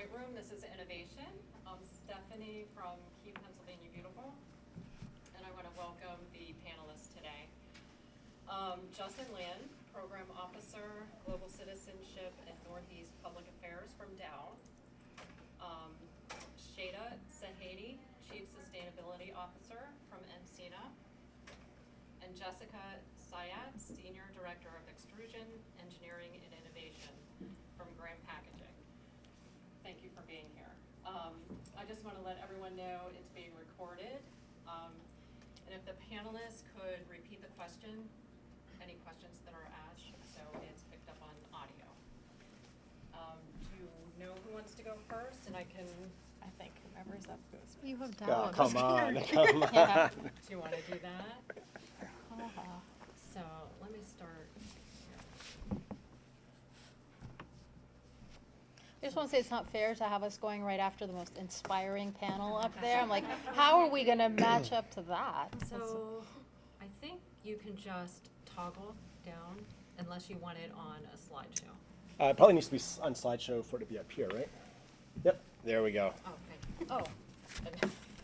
right room. This is Innovation. I'm Stephanie from Keep Pennsylvania Beautiful, and I want to welcome the panelists today. Justin Land, Program Officer, Global Citizenship and Northeast Public Affairs from Dow. Sheida, Chief Sustainability Officer from Encina. And Jessica Zayatz, Senior Director of Extrusion, Engineering and Innovation from Graham Packaging. Thank you for being here. I just want to let everyone know it's being recorded. And if the panelists could repeat the question, any questions that are asked, so it's picked up on audio. Do you know who wants to go first? And I think whoever's up goes. You have Dow. Come on, come on. Yeah. Do you want to do that? So let me start here. I just want to say it's not fair to have us going right after the most inspiring panel up there. I'm like, how are we going to match up to that? So I think you can just toggle down unless you want it on a slideshow. It probably needs to be on slideshow for it to be up here, right? Yep, there we go. Okay. Oh.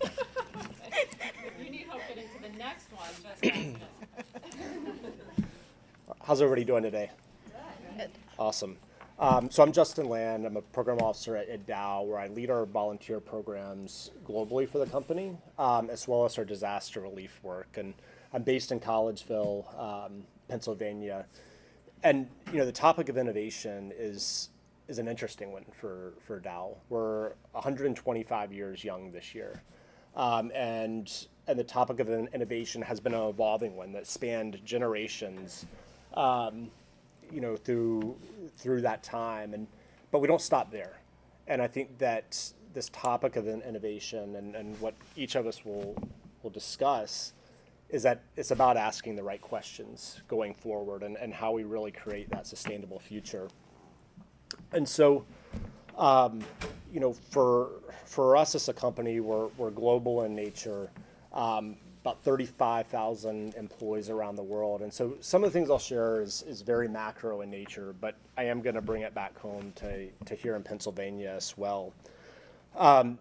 If you need help getting to the next one, just ask me. How's everybody doing today? Good. Awesome. So I'm Justin Land. I'm a program officer at Dow, where I lead our volunteer programs globally for the company, as well as our disaster relief work. And I'm based in Collegeville, Pennsylvania. And the topic of innovation is an interesting one for Dow. We're 125 years young this year, and the topic of innovation has been an evolving one that spanned generations. Through that time, but we don't stop there. And I think that this topic of innovation and what each of us will discuss is that it's about asking the right questions going forward and how we really create that sustainable future. And so, for us as a company, we're global in nature. About 35,000 employees around the world. And so some of the things I'll share is very macro in nature, but I am going to bring it back home to here in Pennsylvania as well. In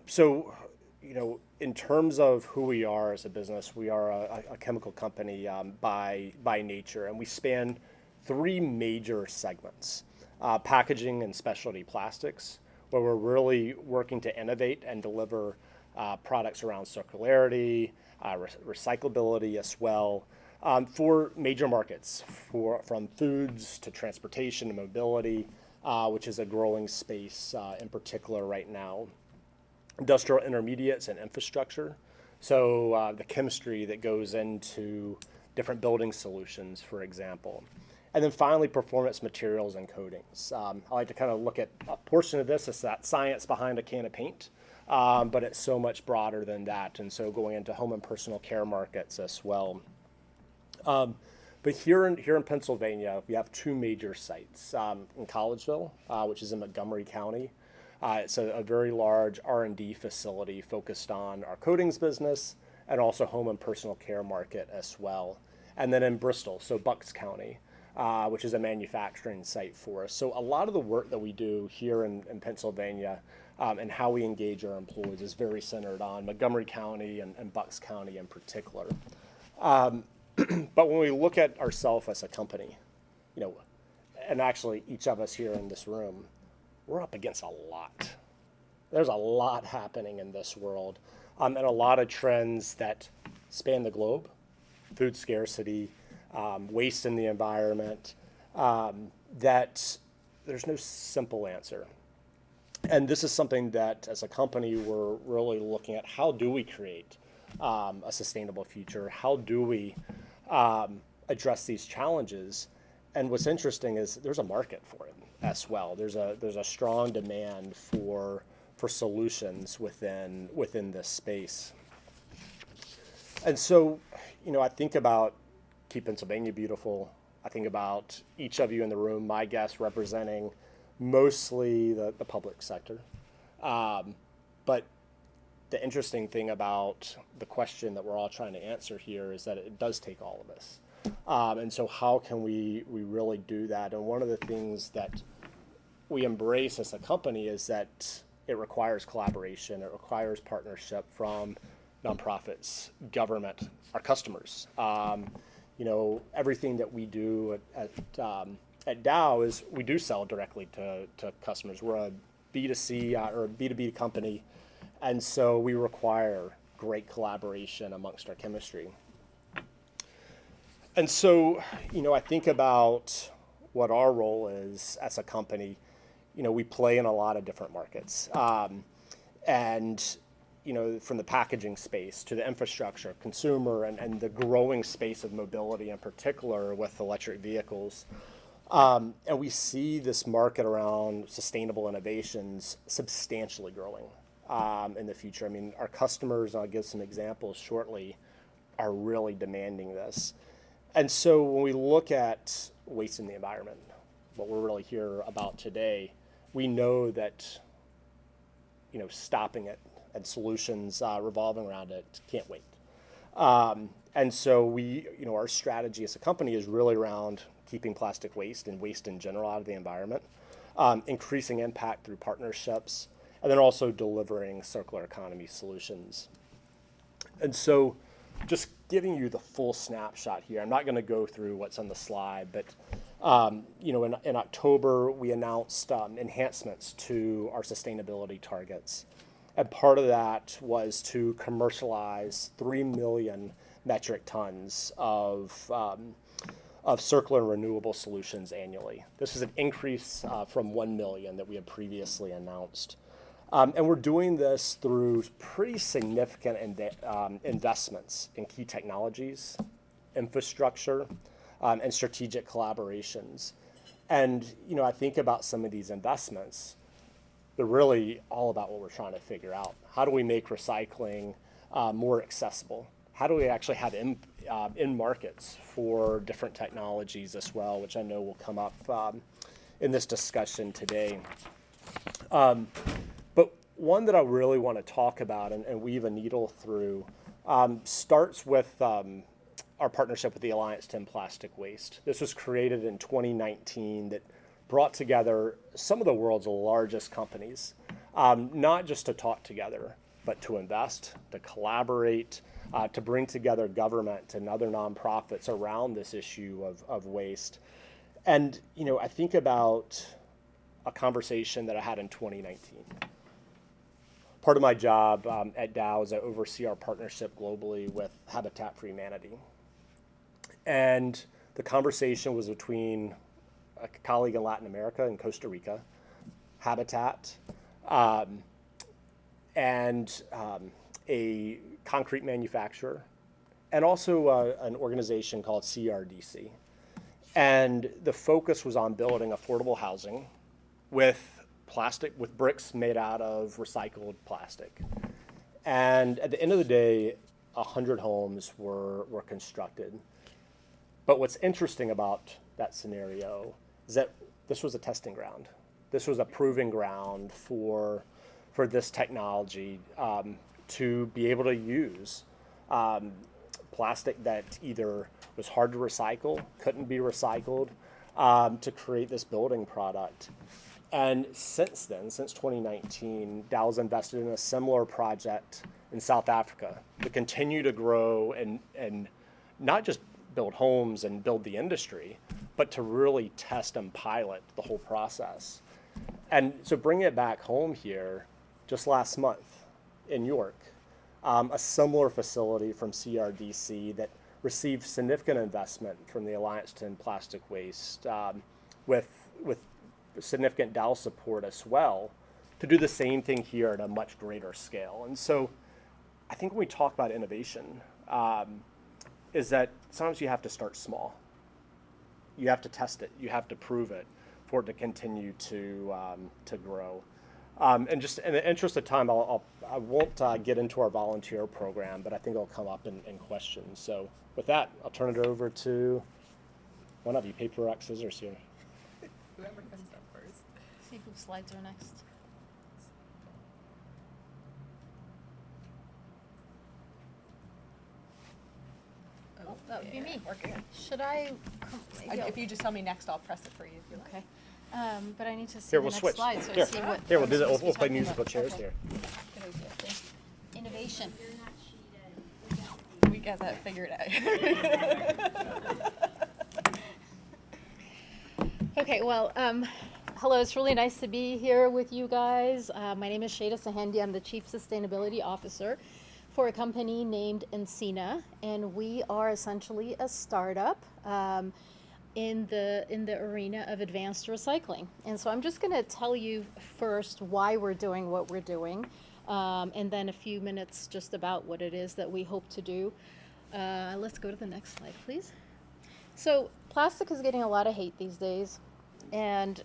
terms of who we are as a business, we are a chemical company by nature, and we span three major segments: packaging and specialty plastics, where we're really working to innovate and deliver products around circularity, recyclability as well, for major markets, from foods to transportation and mobility, which is a growing space in particular right now. Industrial intermediates and infrastructure, so the chemistry that goes into different building solutions, for example. And then finally, performance materials and coatings. I like to kind of look at a portion of this as that science behind a can of paint. But it's so much broader than that, and so going into home and personal care markets as well. But here in Pennsylvania, we have two major sites in Collegeville, which is in Montgomery County. It's a very large R&D facility focused on our coatings business and also home and personal care market as well. And then in Bristol, so Bucks County, which is a manufacturing site for us. So a lot of the work that we do here in Pennsylvania and how we engage our employees is very centered on Montgomery County and Bucks County in particular. But when we look at ourselves as a company, and actually each of us here in this room, we're up against a lot. There's a lot happening in this world, and a lot of trends that span the globe: food scarcity, waste in the environment, that there's no simple answer. And this is something that, as a company, we're really looking at: how do we create a sustainable future? How do we address these challenges? And what's interesting is there's a market for it as well. There's a strong demand for solutions within this space. And so, I think about Keep Pennsylvania Beautiful. I think about each of you in the room, my guests, representing mostly the public sector. But the interesting thing about the question that we're all trying to answer here is that it does take all of us. And so how can we really do that? And one of the things that we embrace as a company is that it requires collaboration. It requires partnership from nonprofits, government, our customers. Everything that we do at Dow is we do sell directly to customers. We're a B2C or a B2B company, and so we require great collaboration amongst our chemistry. And so, I think about what our role is as a company. We play in a lot of different markets. And from the packaging space to the infrastructure, consumer, and the growing space of mobility in particular with electric vehicles. And we see this market around sustainable innovations substantially growing in the future. I mean, our customers, I'll give some examples shortly, are really demanding this. And so when we look at waste in the environment, what we're really here about today, we know that stopping it and solutions revolving around it can't wait. And so our strategy as a company is really around keeping plastic waste and waste in general out of the environment, increasing impact through partnerships, and then also delivering circular economy solutions. And so just giving you the full snapshot here, I'm not going to go through what's on the slide, but in October, we announced enhancements to our sustainability targets. And part of that was to commercialize 3 million metric tons of circular and renewable solutions annually. This is an increase from 1 million that we had previously announced. And we're doing this through pretty significant investments in key technologies, infrastructure, and strategic collaborations. And, I think about some of these investments, they're really all about what we're trying to figure out. How do we make recycling more accessible? How do we actually have in markets for different technologies as well, which I know will come up in this discussion today. But one that I really want to talk about and weave a needle through starts with our partnership with the Alliance to End Plastic Waste. This was created in 2019 that brought together some of the world's largest companies, not just to talk together, but to invest, to collaborate, to bring together government and other nonprofits around this issue of waste. And, I think about a conversation that I had in 2019. Part of my job at Dow is I oversee our partnership globally with Habitat for Humanity. And the conversation was between a colleague in Latin America and Costa Rica, Habitat, and a concrete manufacturer, and also an organization called CRDC. And the focus was on building affordable housing with bricks made out of recycled plastic. And at the end of the day, 100 homes were constructed. But what's interesting about that scenario is that this was a testing ground. This was a proving ground for this technology to be able to use plastic that either was hard to recycle, couldn't be recycled, to create this building product. And since then, since 2019, Dow's invested in a similar project in South Africa to continue to grow and not just build homes and build the industry, but to really test and pilot the whole process. And so bringing it back home here, just last month in York, a similar facility from CRDC that received significant investment from the Alliance to End Plastic Waste with significant Dow support as well, to do the same thing here at a much greater scale. And so I think when we talk about innovation, is that sometimes you have to start small. You have to test it. You have to prove it for it to continue to grow. And just in the interest of time, I won't get into our volunteer program, but I think it'll come up in questions. So with that, I'll turn it over to one of you, paper, rock, scissors here. Whoever comes up first. See whose slides are next. Oh, That would be me. We're good. Should I? If you just tell me next, I'll press it for you if you like. Okay. But I need to see Here, the we'll next switch. slide, so I Here, see what. here, we'll what do I'm that. We'll supposed to play be musical talking chairs about. here. Good idea, thanks. Innovation. We got that figured out. Okay, well, hello, it's really nice to be here with you guys. My name is Sheida Sahandy. I'm the Chief Sustainability Officer for a company named Encina, and we are essentially a startup in the arena of advanced recycling. And so I'm just going to tell you first why we're doing what we're doing, and then a few minutes just about what it is that we hope to do. Let's go to the next slide, please. So plastic is getting a lot of hate these days. And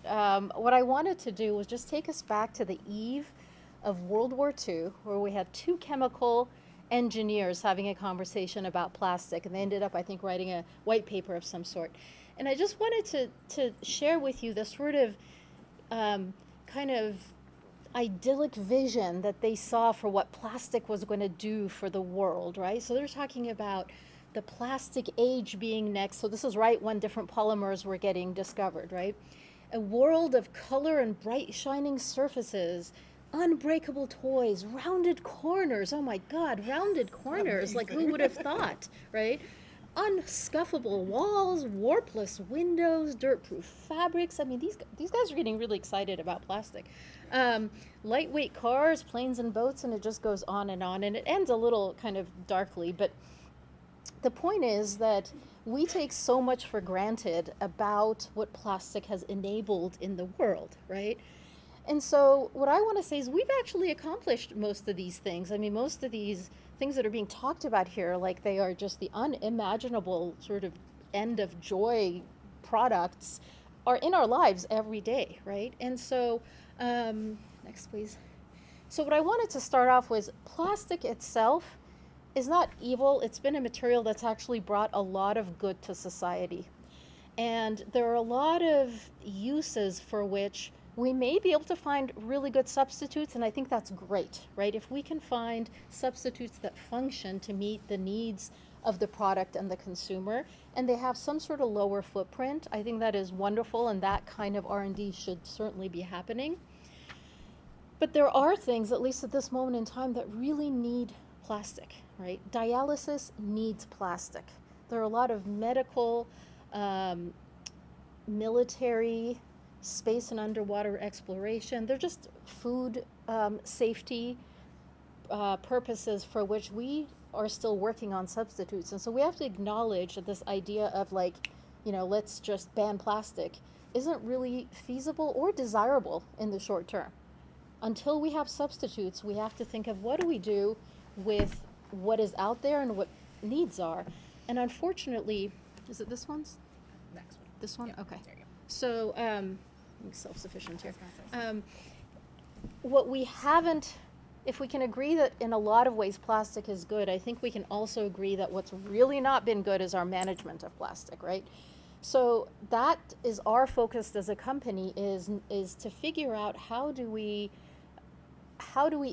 what I wanted to do was just take us back to the eve of World War II, where we had two chemical engineers having a conversation about plastic. And they ended up, I think, writing a white paper of some sort. And I just wanted to share with you the sort of kind of idyllic vision that they saw for what plastic was going to do for the world, right? So they're talking about the plastic age being next. So this is right when different polymers were getting discovered, right? A world of color and bright shining surfaces, unbreakable toys, rounded corners. Oh my God, rounded corners. Like who would have thought, right? Unscuffable walls, warpless windows, dirt-proof fabrics. I mean, these guys are getting really excited about plastic. Lightweight cars, planes and boats, and it just goes on. And it ends a little kind of darkly, but the point is that we take so much for granted about what plastic has enabled in the world, right? And so what I want to say is we've actually accomplished most of these things. I mean, most of these things that are being talked about here, like they are just the unimaginable sort of end of joy products, are in our lives every day, right? And so, next please. So what I wanted to start off was plastic itself is not evil. It's been a material that's actually brought a lot of good to society. And there are a lot of uses for which we may be able to find really good substitutes, and I think that's great, right? If we can find substitutes that function to meet the needs of the product and the consumer, and they have some sort of lower footprint, I think that is wonderful, and that kind of R&D should certainly be happening. But there are things, at least at this moment in time, that really need plastic, right? Dialysis needs plastic. There are a lot of medical, military, space and underwater exploration. They're just food safety purposes for which we are still working on substitutes. And so we have to acknowledge that this idea of like, you know, let's just ban plastic isn't really feasible or desirable in the short term. Until we have substitutes, we have to think of what do we do with what is out there and what needs are. And unfortunately, is it this one's? Next one. This one? Yeah, Okay. there you go. So, I'm self-sufficient here. What we haven't, if we can agree that in a lot of ways plastic is good, I think we can also agree that what's really not been good is our management of plastic, right? So that is our focus as a company is to figure out how do we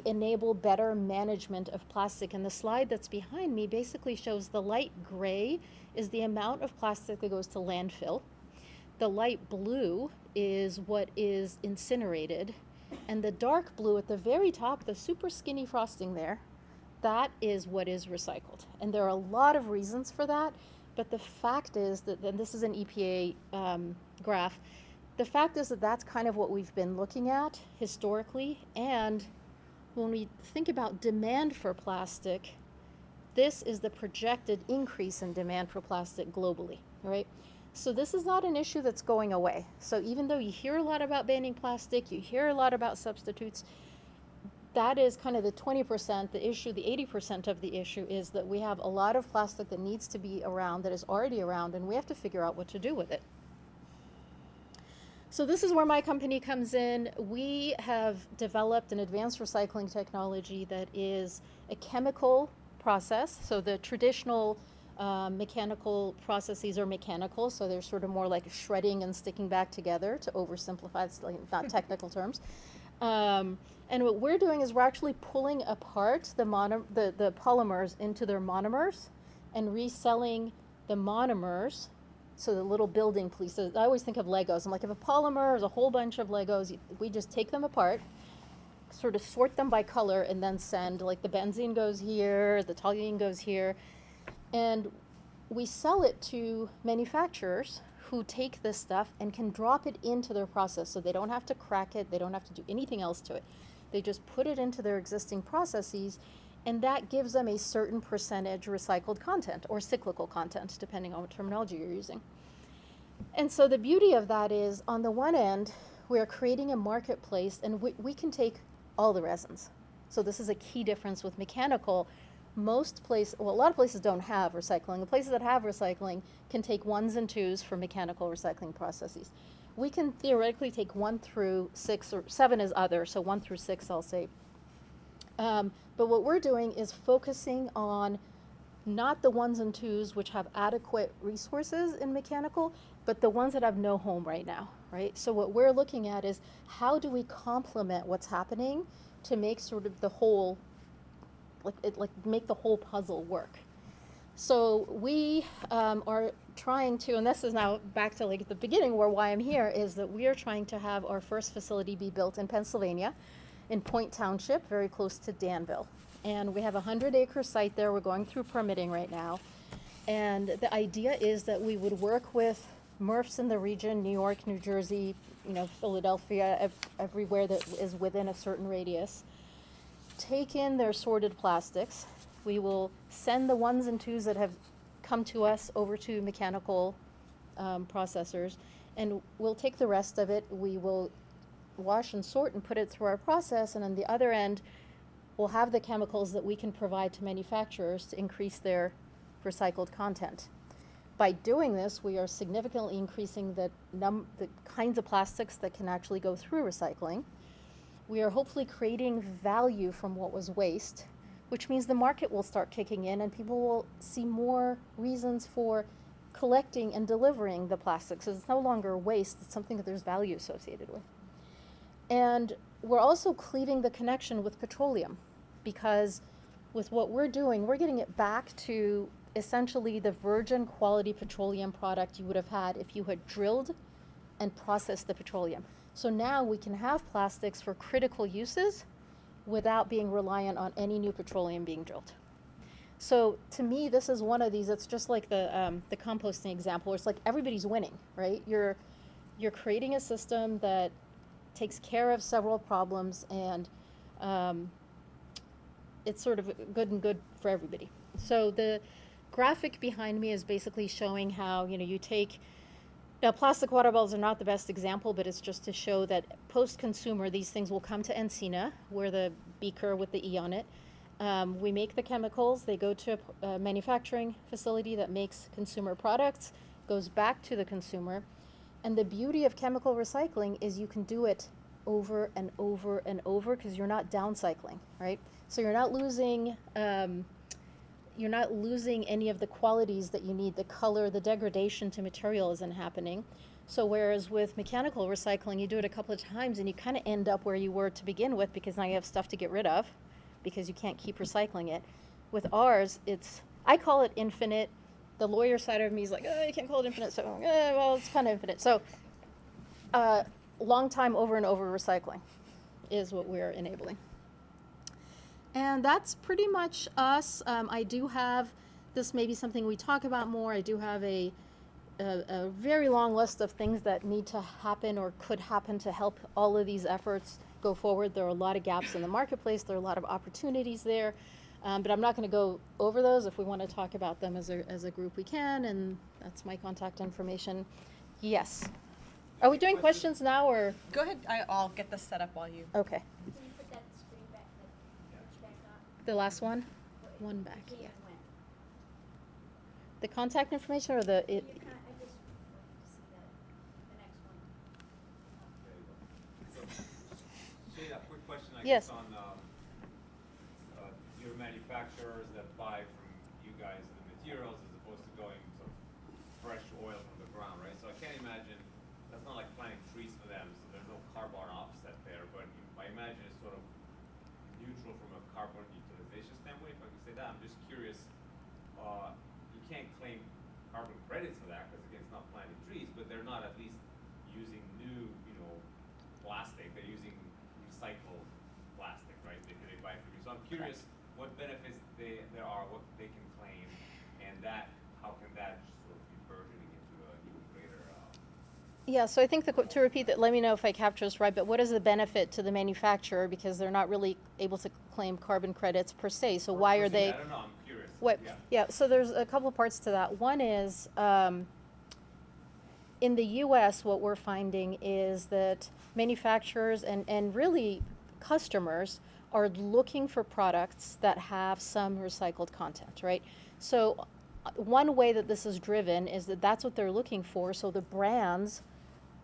enable better management of plastic? And the slide that's behind me basically shows the light gray is the amount of plastic that goes to landfill. The light blue is what is incinerated. And the dark blue at the very top, the super skinny frosting there, that is what is recycled. And there are a lot of reasons for that. But the fact is that, and this is an EPA graph, the fact is that that's kind of what we've been looking at historically. And when we think about demand for plastic, this is the projected increase in demand for plastic globally, right? So this is not an issue that's going away. So even though you hear a lot about banning plastic, you hear a lot about substitutes, that is kind of the 20%. The issue, the 80% of the issue is that we have a lot of plastic that needs to be around, that is already around, and we have to figure out what to do with it. So this is where my company comes in. We have developed an advanced recycling technology that is a chemical process. So the traditional mechanical processes are mechanical, so they're sort of more like shredding and sticking back together, to oversimplify, it's like not technical terms. And what we're doing is we're actually pulling apart the polymers into their monomers and reselling the monomers So the little building pieces, I always think of Legos. I'm like, if a polymer is a whole bunch of Legos, we just take them apart, sort of sort them by color, and then send, like the benzene goes here, the toluene goes here, and we sell it to manufacturers who take this stuff and can drop it into their process, so they don't have to crack it, they don't have to do anything else to it. They just put it into their existing processes, and that gives them a certain percentage recycled content or cyclical content, depending on what terminology you're using. And so the beauty of that is, on the one end, we're creating a marketplace, and we can take all the resins. So this is a key difference with mechanical. Most places, well, a lot of places don't have recycling. The places that have recycling can take 1s and 2s for mechanical recycling processes. We can theoretically take 1 through 6, or 7 is other, so 1 through 6, I'll say. But what we're doing is focusing on not the 1s and 2s, which have adequate resources in mechanical, but the ones that have no home right now, right? So what we're looking at is, how do we complement what's happening to make sort of the whole, make the whole puzzle work. So we are trying to, and this is now back to like at the beginning where why I'm here, is that we are trying to have our first facility be built in Pennsylvania, in Point Township, very close to Danville. And we have a 100-acre site there. We're going through permitting right now. And the idea is that we would work with MRFs in the region, New York, New Jersey, Philadelphia, everywhere that is within a certain radius. Take in their sorted plastics. We will send the 1s and 2s that have come to us over to mechanical processors, and we'll take the rest of it. We will wash and sort and put it through our process, and on the other end, we'll have the chemicals that we can provide to manufacturers to increase their recycled content. By doing this, we are significantly increasing the kinds of plastics that can actually go through recycling. We are hopefully creating value from what was waste, which means the market will start kicking in and people will see more reasons for collecting and delivering the plastics. So it's no longer waste, it's something that there's value associated with. And we're also cleaving the connection with petroleum, because with what we're doing, we're getting it back to essentially the virgin quality petroleum product you would have had if you had drilled and processed the petroleum. So now we can have plastics for critical uses without being reliant on any new petroleum being drilled. So to me, this is one of these, it's just like the composting example, where it's like everybody's winning, right? You're creating a system that takes care of several problems, and it's sort of good for everybody. So the graphic behind me is basically showing how, you take, now plastic water bottles are not the best example, but it's just to show that post-consumer, these things will come to Encina, where the beaker with the E on it. We make the chemicals, they go to a manufacturing facility that makes consumer products, goes back to the consumer. And the beauty of chemical recycling is you can do it over and over and over, because you're not downcycling, right? So you're not losing any of the qualities that you need, the color, the degradation to material isn't happening. So whereas with mechanical recycling, you do it a couple of times and you kind of end up where you were to begin with, because now you have stuff to get rid of because you can't keep recycling it. With ours, I call it infinite. The lawyer side of me is like, oh, you can't call it infinite, so well, it's kind of infinite. So long time over and over recycling is what we're enabling. And that's pretty much us. I do have, this may be something we talk about more, I do have a very long list of things that need to happen or could happen to help all of these efforts go forward. There are a lot of gaps in the marketplace, there are a lot of opportunities there, but I'm not going to go over those. If we want to talk about them as a group, we can, and that's my contact information. Yes. Are we doing questions now, or? Go ahead, I'll get this set up while you. Okay. Can you put that screen back, the back up? The last one? One back, Yeah, yeah. when? The contact information or the, I just want to see the next one. Sheida, quick question, I Yes. guess, on your manufacturers that buy from you guys the materials as opposed to going sort of fresh oil from the ground, right? So I can't imagine, that's not like planting trees for them, so there's no carbon offset there, but I imagine it's sort of neutral from a carbon utilization standpoint, if I can say that. I'm just curious, you can't claim carbon credits for that, because again, it's not planting trees, but they're not at least using new, plastic, they're using recycled plastic, right? They buy it from you. So I'm curious what benefits there are, what they can claim, and how can that sort of be burgeoning into an even greater, Yeah, so I think to repeat that, let me know if I capture this right, but what is the benefit to the manufacturer, because they're not really able to claim carbon credits per se, so why are they? I don't know, I'm curious. What? Yeah. Yeah, so there's a couple parts to that. One is, in the US, what we're finding is that manufacturers and really customers are looking for products that have some recycled content, right? So one way that this is driven is that that's what they're looking for, so the brands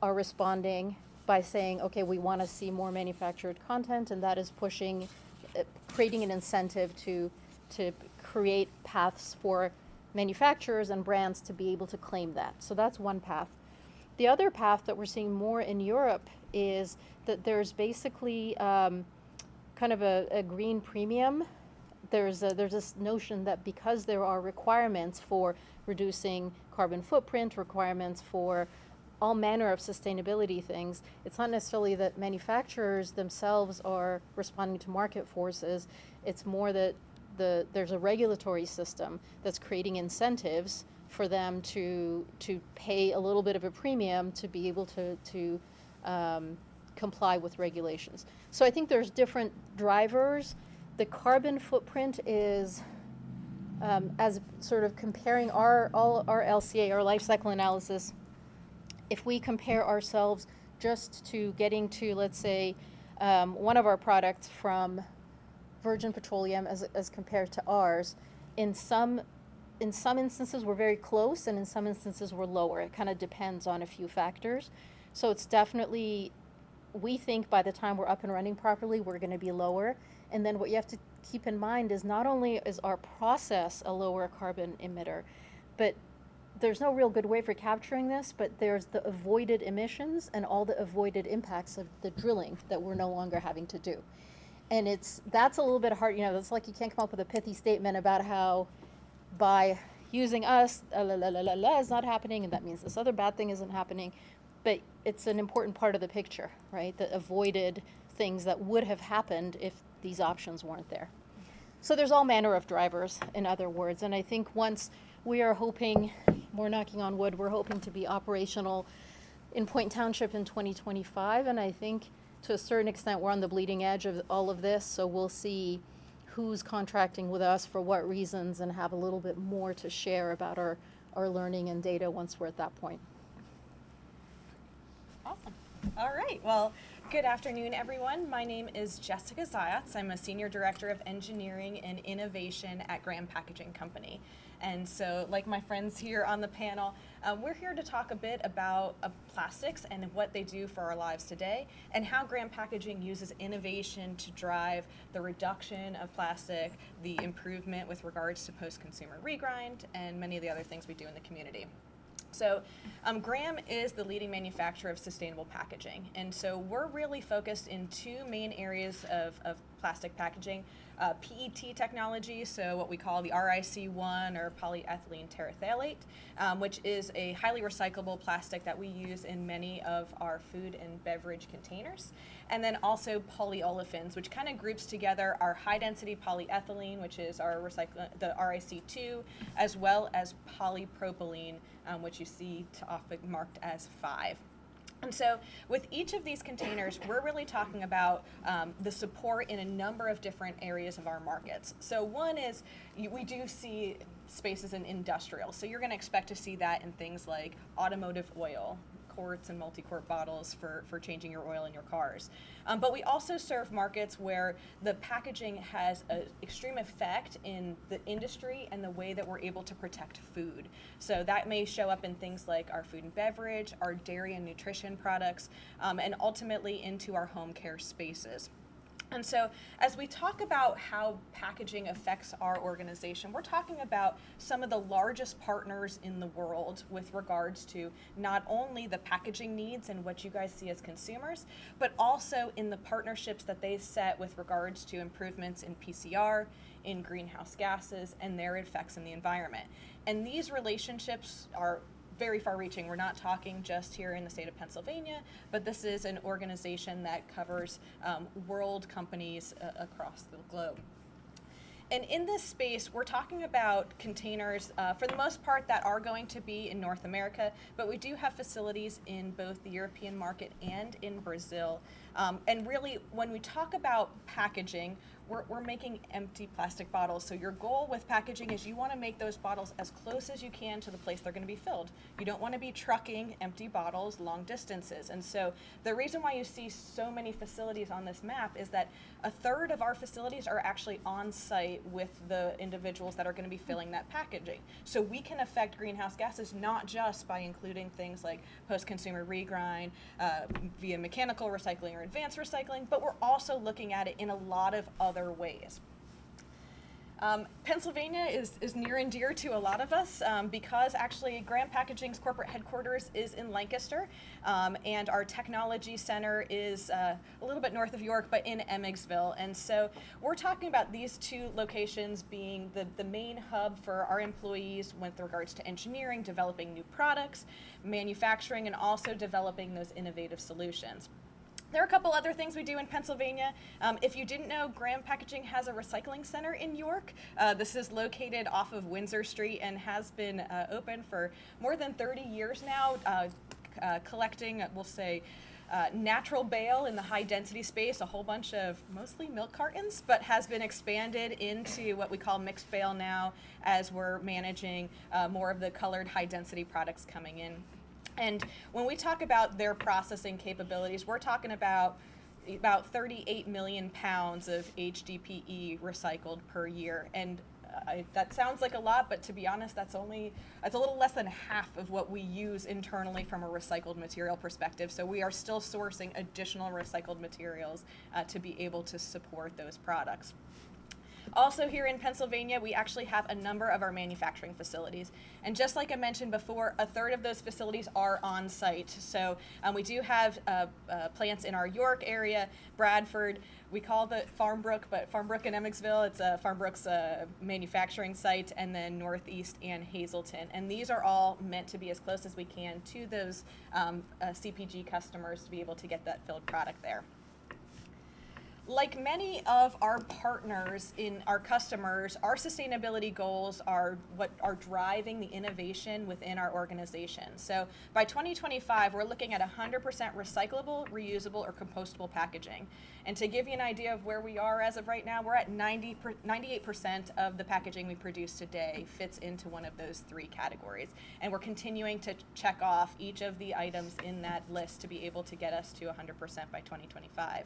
are responding by saying, okay, we want to see more manufactured content, and that is pushing, creating an incentive to create paths for manufacturers and brands to be able to claim that. So that's one path. The other path that we're seeing more in Europe is that there's basically kind of a green premium. There's this notion that because there are requirements for reducing carbon footprint, requirements for all manner of sustainability things, it's not necessarily that manufacturers themselves are responding to market forces. It's more that there's a regulatory system that's creating incentives for them to pay a little bit of a premium to be able to comply with regulations. So I think there's different drivers. The carbon footprint is, as sort of comparing our LCA, our life cycle analysis, if we compare ourselves just to getting to, let's say, one of our products from virgin petroleum as compared to ours, in some instances we're very close, and in some instances we're lower. It kind of depends on a few factors. So it's definitely, we think by the time we're up and running properly, we're going to be lower. And then what you have to keep in mind is not only is our process a lower carbon emitter, but there's no real good way for capturing this, but there's the avoided emissions and all the avoided impacts of the drilling that we're no longer having to do. And that's a little bit hard, it's like you can't come up with a pithy statement about how by using us, is not happening, and that means this other bad thing isn't happening. But it's an important part of the picture, right? The avoided things that would have happened if these options weren't there. So there's all manner of drivers, in other words. And I think once we are hoping, we're knocking on wood, we're hoping to be operational in Point Township in 2025. And I think to a certain extent, we're on the bleeding edge of all of this. So we'll see who's contracting with us for what reasons and have a little bit more to share about our learning and data once we're at that point. Awesome. All right. Well, good afternoon, everyone. My name is Jessica Zayatz. I'm a Senior Director of Engineering and Innovation at Graham Packaging Company. And so, like my friends here on the panel, we're here to talk a bit about plastics and what they do for our lives today, and how Graham Packaging uses innovation to drive the reduction of plastic, the improvement with regards to post-consumer regrind, and many of the other things we do in the community. So Graham is the leading manufacturer of sustainable packaging, and so we're really focused in two main areas of plastic packaging. PET technology, so what we call the RIC1 or polyethylene terephthalate, which is a highly recyclable plastic that we use in many of our food and beverage containers. And then also polyolefins, which kind of groups together our high density polyethylene, which is our the RIC2, as well as polypropylene, which you see often marked as 5. And so with each of these containers, we're really talking about the support in a number of different areas of our markets. So one is we do see spaces in industrial. So you're going to expect to see that in things like automotive oil, quarts and multi-quart bottles for changing your oil in your cars. But we also serve markets where the packaging has an extreme effect in the industry and the way that we're able to protect food. So that may show up in things like our food and beverage, our dairy and nutrition products, and ultimately into our home care spaces. And so as we talk about how packaging affects our organization, we're talking about some of the largest partners in the world with regards to not only the packaging needs and what you guys see as consumers, but also in the partnerships that they set with regards to improvements in PCR, in greenhouse gases, and their effects in the environment. And these relationships are very far-reaching. We're not talking just here in the state of Pennsylvania, but this is an organization that covers world companies across the globe. And in this space, we're talking about containers, for the most part, that are going to be in North America, but we do have facilities in both the European market and in Brazil. And really, when we talk about packaging, we're making empty plastic bottles. So your goal with packaging is you want to make those bottles as close as you can to the place they're going to be filled. You don't want to be trucking empty bottles long distances. And so the reason why you see so many facilities on this map is that a third of our facilities are actually on site with the individuals that are going to be filling that packaging. So we can affect greenhouse gases not just by including things like post-consumer regrind, via mechanical recycling or advanced recycling, but we're also looking at it in a lot of other ways. Pennsylvania is near and dear to a lot of us because actually Graham Packaging's corporate headquarters is in Lancaster, and our technology center is a little bit north of York, but in Emmetsville. And so we're talking about these two locations being the main hub for our employees with regards to engineering, developing new products, manufacturing, and also developing those innovative solutions. There are a couple other things we do in Pennsylvania. If you didn't know, Graham Packaging has a recycling center in York. This is located off of Windsor Street and has been open for more than 30 years now, collecting, we'll say, natural bale in the high density space, a whole bunch of mostly milk cartons, but has been expanded into what we call mixed bale now as we're managing more of the colored high density products coming in. And when we talk about their processing capabilities, we're talking about 38 million pounds of HDPE recycled per year. And that sounds like a lot, but to be honest, that's a little less than half of what we use internally from a recycled material perspective. So we are still sourcing additional recycled materials to be able to support those products. Also here in Pennsylvania, we actually have a number of our manufacturing facilities. And just like I mentioned before, a third of those facilities are on site. So we do have plants in our York area, Bradford. We call the Farmbrook, but Farmbrook and Emmetsville, it's Farmbrook's manufacturing site, and then Northeast and Hazleton. And these are all meant to be as close as we can to those CPG customers to be able to get that filled product there. Like many of our partners in our customers, our sustainability goals are what are driving the innovation within our organization. So by 2025, we're looking at 100% recyclable, reusable, or compostable packaging. And to give you an idea of where we are as of right now, we're at 98% of the packaging we produce today fits into one of those three categories. And we're continuing to check off each of the items in that list to be able to get us to 100% by 2025.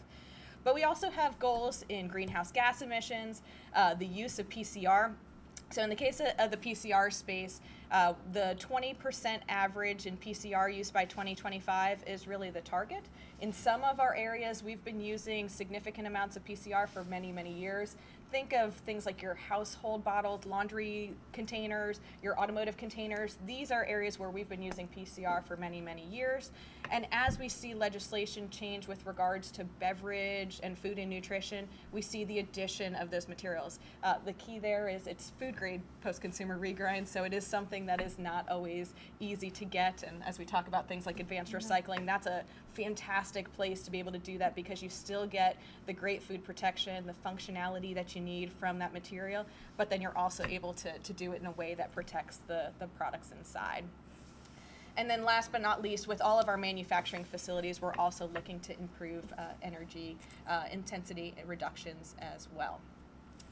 But we also have goals in greenhouse gas emissions, the use of PCR. So in the case of the PCR space, the 20% average in PCR use by 2025 is really the target. In some of our areas, we've been using significant amounts of PCR for many, many years. Think of things like your household bottled laundry containers, your automotive containers. These are areas where we've been using PCR for many, many years. And as we see legislation change with regards to beverage and food and nutrition, we see the addition of those materials. The key there is it's food grade post-consumer regrind, so it is something that is not always easy to get. And as we talk about things like advanced recycling, that's a fantastic place to be able to do that because you still get the great food protection, the functionality that you need from that material, but then you're also able to do it in a way that protects the products inside. And then last but not least, with all of our manufacturing facilities, we're also looking to improve energy intensity reductions as well.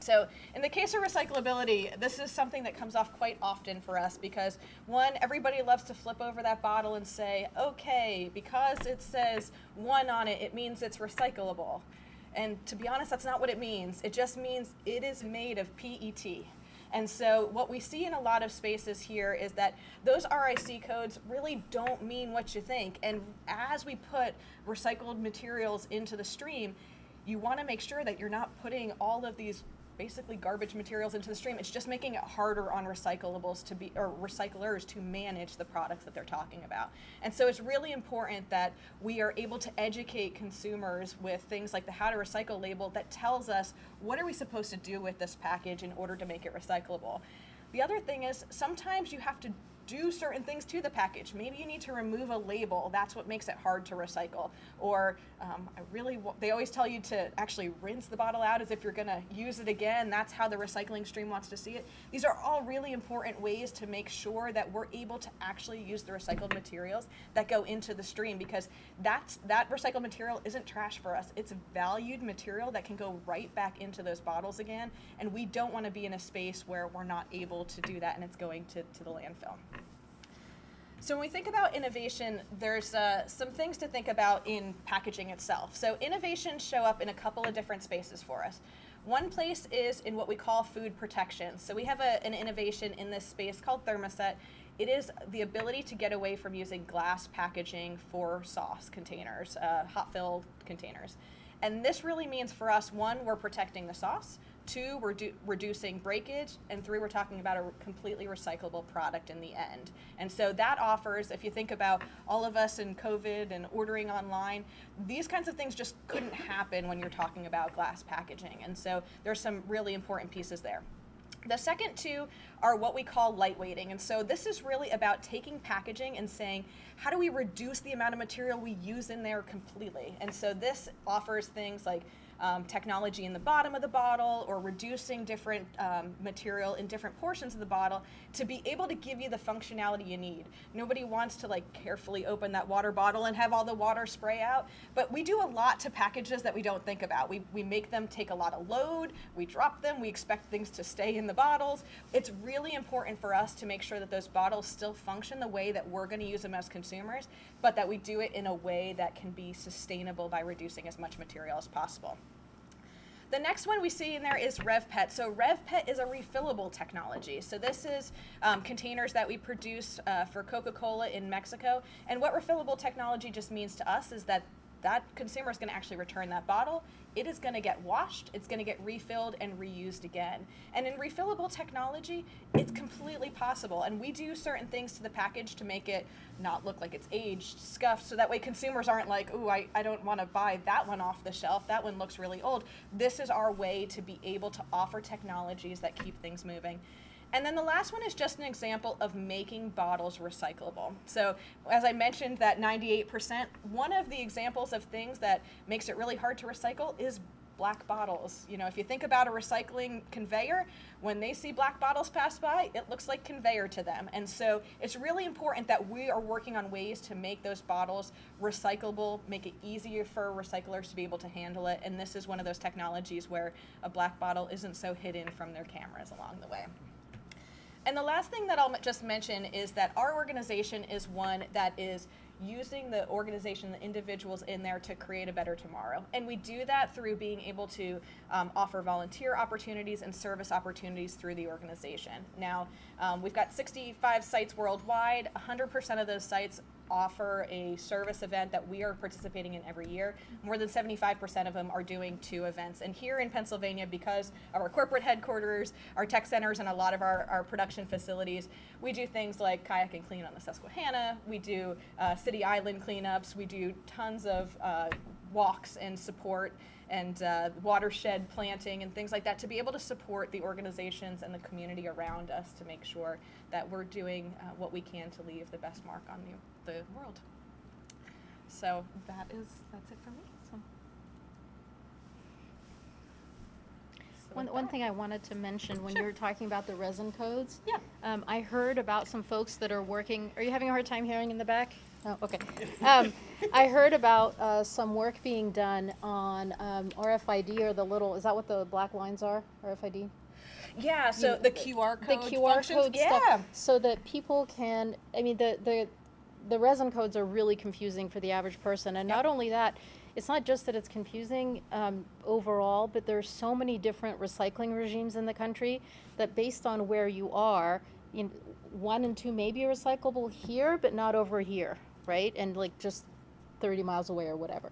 So in the case of recyclability, this is something that comes off quite often for us because, one, everybody loves to flip over that bottle and say, okay, because it says 1 on it, it means it's recyclable. And to be honest, that's not what it means. It just means it is made of PET. And so what we see in a lot of spaces here is that those RIC codes really don't mean what you think. And as we put recycled materials into the stream, you want to make sure that you're not putting all of these basically garbage materials into the stream. It's just making it harder on recyclables to be, or recyclers to manage the products that they're talking about. And so it's really important that we are able to educate consumers with things like the How to Recycle label that tells us what are we supposed to do with this package in order to make it recyclable. The other thing is sometimes you have to do certain things to the package. Maybe you need to remove a label. That's what makes it hard to recycle. Or they always tell you to actually rinse the bottle out as if you're going to use it again. That's how the recycling stream wants to see it. These are all really important ways to make sure that we're able to actually use the recycled materials that go into the stream, because that recycled material isn't trash for us. It's valued material that can go right back into those bottles again, and we don't want to be in a space where we're not able to do that and it's going to the landfill. So when we think about innovation, there's some things to think about in packaging itself. So innovations show up in a couple of different spaces for us. One place is in what we call food protection. So we have an innovation in this space called Thermoset. It is the ability to get away from using glass packaging for sauce containers, hot fill containers. And this really means for us, one, we're protecting the sauce. Two, we're reducing breakage, and three, we're talking about a completely recyclable product in the end. And so that offers, if you think about all of us in COVID and ordering online, these kinds of things just couldn't happen when you're talking about glass packaging. And so there's some really important pieces there. The second two are what we call lightweighting. And so this is really about taking packaging and saying, how do we reduce the amount of material we use in there completely? And so this offers things like technology in the bottom of the bottle, or reducing different material in different portions of the bottle to be able to give you the functionality you need. Nobody wants to like carefully open that water bottle and have all the water spray out, but we do a lot to packages that we don't think about. We make them take a lot of load, we drop them, we expect things to stay in the bottles. It's really important for us to make sure that those bottles still function the way that we're going to use them as consumers, but that we do it in a way that can be sustainable by reducing as much material as possible. The next one we see in there is RevPet. So RevPet is a refillable technology. So this is containers that we produce for Coca-Cola in Mexico. And what refillable technology just means to us is that that consumer is going to actually return that bottle. It is going to get washed, it's going to get refilled and reused again. And in refillable technology, it's completely possible. And we do certain things to the package to make it not look like it's aged, scuffed, so that way consumers aren't like, ooh, I don't want to buy that one off the shelf. That one looks really old. This is our way to be able to offer technologies that keep things moving. And then the last one is just an example of making bottles recyclable. So as I mentioned, that 98%, one of the examples of things that makes it really hard to recycle is black bottles. You know, if you think about a recycling conveyor, when they see black bottles pass by, it looks like conveyor to them. And so it's really important that we are working on ways to make those bottles recyclable, make it easier for recyclers to be able to handle it. And this is one of those technologies where a black bottle isn't so hidden from their cameras along the way. And the last thing that I'll just mention is that our organization is one that is using the organization, the individuals in there to create a better tomorrow. And we do that through being able to offer volunteer opportunities and service opportunities through the organization. Now, we've got 65 sites worldwide. 100% of those sites offer a service event that we are participating in every year. More than 75% of them are doing 2 events. And here in Pennsylvania, because of our corporate headquarters, our tech centers, and a lot of our production facilities, we do things like kayak and clean on the Susquehanna. We do city island cleanups. We do tons of walks and support and watershed planting and things like that to be able to support the organizations and the community around us to make sure that we're doing what we can to leave the best mark on the world. So that's it for me. One thing I wanted to mention when you were talking about the resin codes. Yeah. I heard about some folks that are working. Are you having a hard time hearing in the back? Oh, okay. I heard about some work being done on RFID, or the little, is that what the black lines are? RFID? Yeah, so the QR code The QR functions, code yeah. stuff, so that people can, I mean, the resin codes are really confusing for the average person. And not only that, it's not just that it's confusing overall, but there's so many different recycling regimes in the country that based on where you are, 1 and 2 may be recyclable here, but not over here, right? And like just 30 miles away or whatever.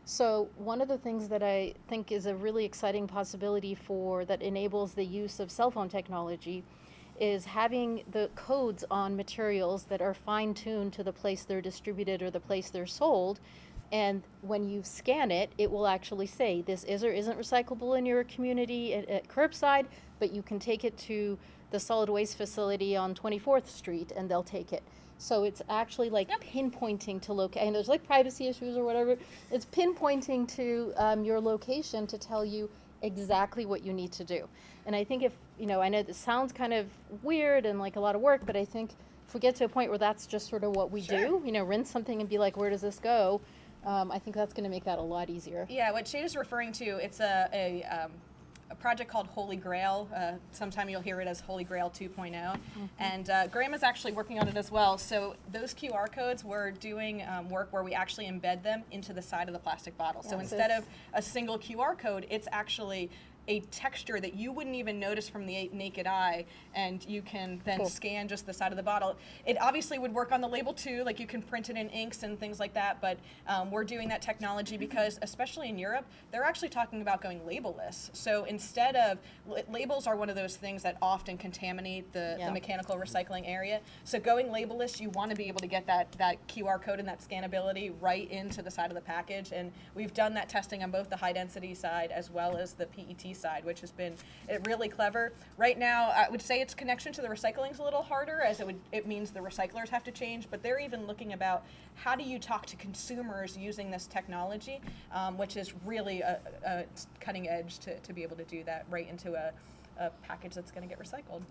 So one of the things that I think is a really exciting possibility for that enables the use of cell phone technology is having the codes on materials that are fine-tuned to the place they're distributed or the place they're sold. And when you scan it, it will actually say this is or isn't recyclable in your community at curbside, but you can take it to the solid waste facility on 24th Street and they'll take it. So it's actually like pinpointing to and there's like privacy issues or whatever. It's pinpointing to your location to tell you exactly what you need to do. And I think I know this sounds kind of weird and like a lot of work, but I think if we get to a point where that's just sort of what we do, rinse something and be like, where does this go? I think that's going to make that a lot easier. Yeah, what Sheida's referring to, it's a project called Holy Grail. Sometime you'll hear it as Holy Grail 2.0. And Graham is actually working on it as well. So those QR codes, we're doing work where we actually embed them into the side of the plastic bottle. So instead of a single QR code, it's actually a texture that you wouldn't even notice from the naked eye, and you can then scan just the side of the bottle. It obviously would work on the label too, like you can print it in inks and things like that, but we're doing that technology because, especially in Europe, they're actually talking about going labelless. So instead of, labels are one of those things that often contaminate the mechanical recycling area. So going labelless, you want to be able to get that QR code and that scannability right into the side of the package, and we've done that testing on both the high density side as well as the PET side, which has been really clever. Right now, I would say its connection to the recycling is a little harder, as it means the recyclers have to change, but they're even looking about how do you talk to consumers using this technology, which is really a cutting edge to be able to do that right into a package that's going to get recycled.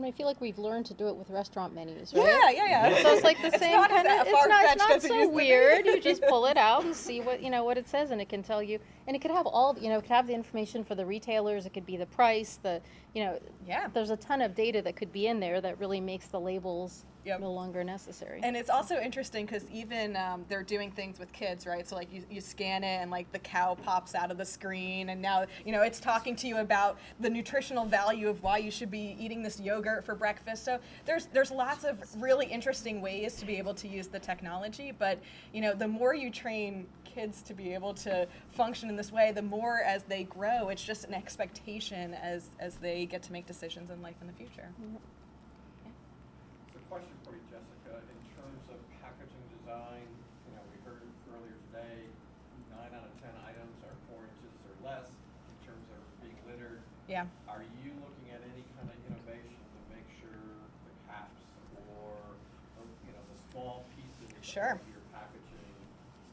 I feel like we've learned to do it with restaurant menus, right? Yeah. So it's like the same kind of, it's not so weird. You just pull it out and see what it says, and it can tell you, and it could have it could have the information for the retailers, it could be the price, there's a ton of data that could be in there that really makes the labels no longer necessary. And it's also interesting because even they're doing things with kids, right? So like you scan it and like the cow pops out of the screen, and now it's talking to you about the nutritional value of why you should be eating this yogurt for breakfast. So there's lots of really interesting ways to be able to use the technology, but the more you train kids to be able to function in this way, the more as they grow, it's just an expectation as they get to make decisions in life in the future. Question for you, Jessica. In terms of packaging design, we heard earlier today, 9 out of 10 items are 4 inches or less in terms of being littered. Yeah. Are you looking at any kind of innovation to make sure the caps or the small pieces of your packaging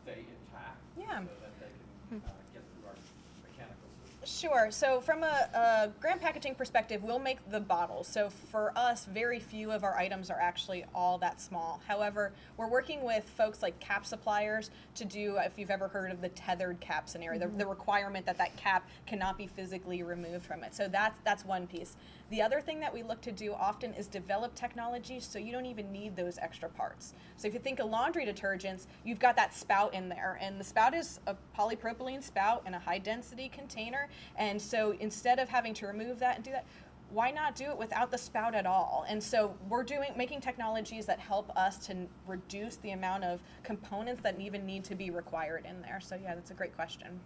stay intact so that they can get through our mechanical system? Sure. So from a Graham packaging perspective, we'll make the bottles. So for us, very few of our items are actually all that small. However, we're working with folks like cap suppliers to do, if you've ever heard of the tethered cap scenario, the requirement that cap cannot be physically removed from it. So that's one piece. The other thing that we look to do often is develop technology so you don't even need those extra parts. So if you think of laundry detergents, you've got that spout in there, and the spout is a polypropylene spout in a high density container, and so instead of having to remove that and do that, why not do it without the spout at all? And so we're making technologies that help us to reduce the amount of components that even need to be required in there. So yeah, that's a great question.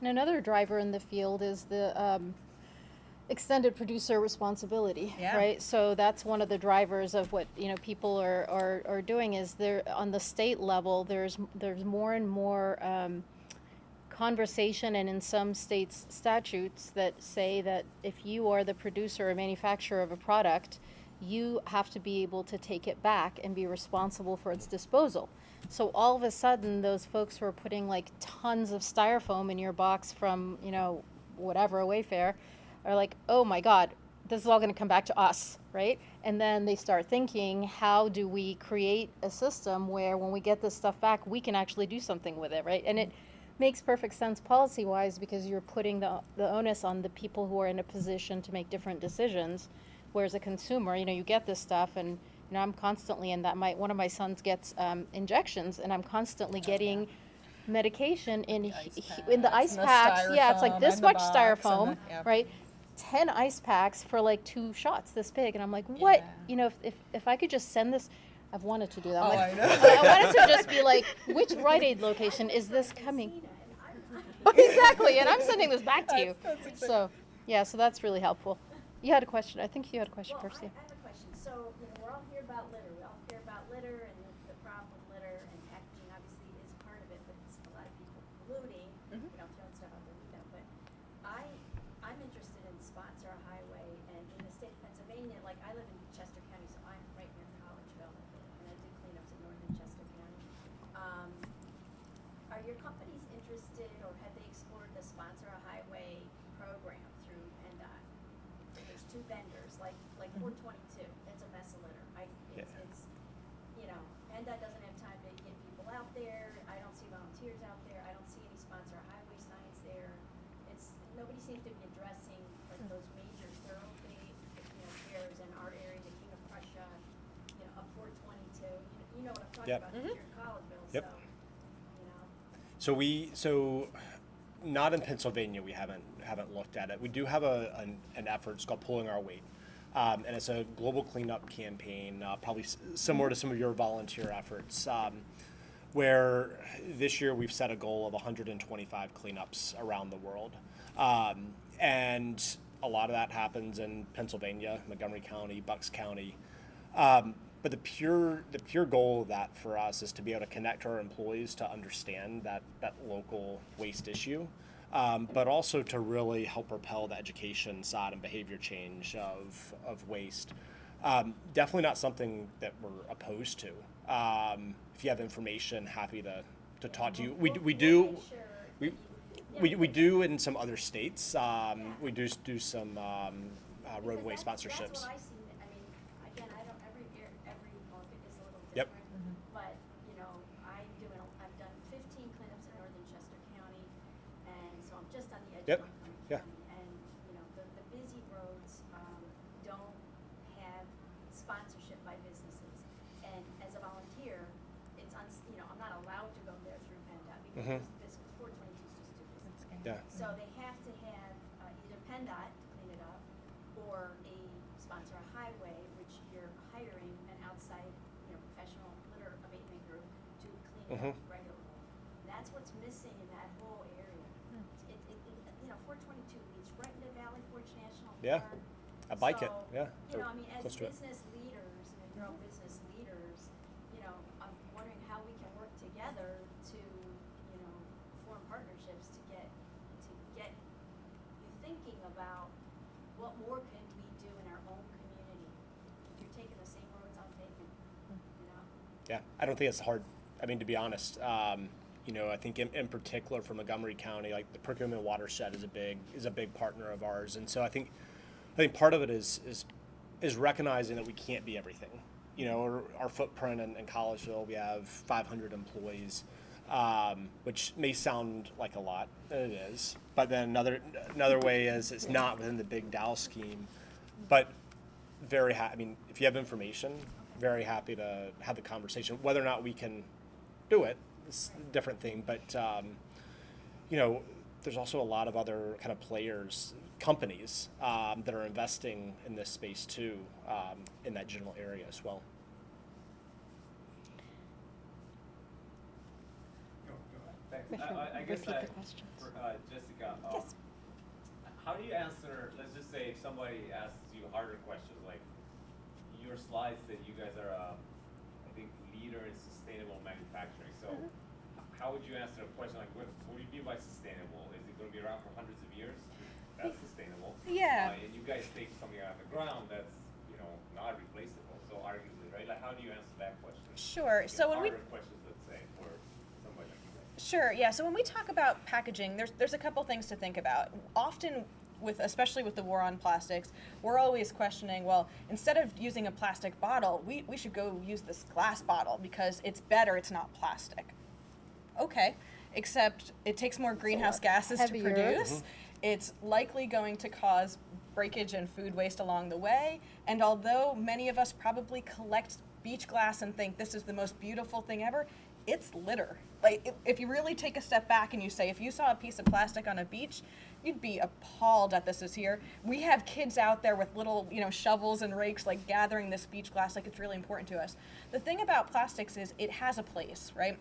And another driver in the field is the extended producer responsibility, right? So that's one of the drivers of what people are doing is there on the state level. There's more and more conversation, and in some states statutes that say that if you are the producer or manufacturer of a product, you have to be able to take it back and be responsible for its disposal. So all of a sudden, those folks who are putting like tons of styrofoam in your box from whatever, a Wayfair, are like, oh my God, this is all going to come back to us, right? And then they start thinking, how do we create a system where when we get this stuff back, we can actually do something with it, right? And it makes perfect sense policy-wise because you're putting the onus on the people who are in a position to make different decisions. Whereas a consumer, you get this stuff, and I'm constantly in that. One of my sons gets injections, and I'm constantly getting medication in the ice packs. Yeah, it's like this much styrofoam, right? 10 ice packs for like 2 shots this big, and I'm like, what? If I could just send this, I've wanted to do that. Oh, Like, I know. I wanted to just be like, which Rite Aid location is this coming? Exactly, and I'm sending this back to you. That's exactly. So, yeah, so that's really helpful. You had a question. I think you had a question Well, first. I Yeah. have a question. So, we're all here about litter. We all care about litter and the problem with litter, and packaging obviously is part of it, but it's a lot of people polluting, throwing stuff out the window. But I'm interested in Sponsor a Highway, and in the state of Pennsylvania, like I live in Chester County, so I'm right near Collegeville, and I do cleanups in northern Chester County. Are your companies interested, or have they explored the Sponsor a Highway program through PennDOT? There's two vendors, like 422, that's a mess of litter. It's, PennDOT doesn't have time to get people out there. I don't see volunteers out there. I don't see any Sponsor a Highway signs there. Nobody seems to be addressing like those major thoroughfare, fairs in our area, the King of Prussia, a 422. You know what I'm talking about, 'cause you're in Collegeville, Yep. so. So not in Pennsylvania. We haven't looked at it. We do have an effort. It's called Pulling Our Weight, and it's a global cleanup campaign, probably similar to some of your volunteer efforts. Where this year we've set a goal of 125 cleanups around the world, and a lot of that happens in Pennsylvania, Montgomery County, Bucks County. But the pure goal of that for us is to be able to connect our employees to understand that local waste issue, but also to really help propel the education side and behavior change of waste. Definitely not something that we're opposed to. If you have information, happy to talk to you. We do. We do in some other states. We do some roadway sponsorships. That's what I see. I mean, again, I don't. Every market is a little Yep. different. But I've done 15 cleanups in northern Chester County, and so I'm just on the edge Yep. of Montgomery Yeah. County. And the busy roads don't have sponsorship by businesses. And as a volunteer, I'm not allowed to go there through PennDOT because this 422 is just too busy. Yeah. So they have to have either PennDOT to clean it up, or a Sponsor a Highway, which you're hiring an outside, professional litter abatement group to clean it up regularly. That's what's missing in that whole area. 422 leads right into Valley Forge National Yeah. Park. I like it. So, Yeah. as Close to it. business leaders, your own business leaders, I'm wondering how we can work together to, form partnerships to get you thinking about what more can we do in our own community. If you're taking the same roads I'm taking, Yeah, I don't think it's hard. I mean, to be honest, I think in particular for Montgomery County, like the Perkiomen watershed is a big partner of ours, and so I think part of it is recognizing that we can't be everything. Our footprint in Collegeville, we have 500 employees, which may sound like a lot, and it is. But then another way is it's not within the big Dow scheme. But very happy. I mean, if you have information, very happy to have the conversation. Whether or not we can do it, it's a different thing. But there's also a lot of other kind of players, companies that are investing in this space too, in that general area as well. Thanks. I guess Repeat the questions. for Jessica, Yes. how do you answer, let's just say if somebody asks you harder questions, like your slides that you guys are, I think, leader in sustainable manufacturing. So how would you answer a question like, what do you mean by sustainable? Is it going to be around for hundreds of years? That's sustainable. Yeah. And you guys take something out of the ground that's, not replaceable. So arguably, right? Like, how do you answer that question? Sure. So when we harder questions, let's say, for somebody like you guys. Sure, yeah. So when we talk about packaging, there's a couple things to think about. Often, especially with the war on plastics, we're always questioning, well, instead of using a plastic bottle, we should go use this glass bottle because it's better, it's not plastic. Okay, except it takes more greenhouse gases to heavier. produce. It's likely going to cause breakage and food waste along the way. And although many of us probably collect beach glass and think this is the most beautiful thing ever, it's litter. Like, if you really take a step back and you say, if you saw a piece of plastic on a beach, you'd be appalled that this is here. We have kids out there with little, shovels and rakes, like gathering this beach glass, like it's really important to us. The thing about plastics is it has a place, right?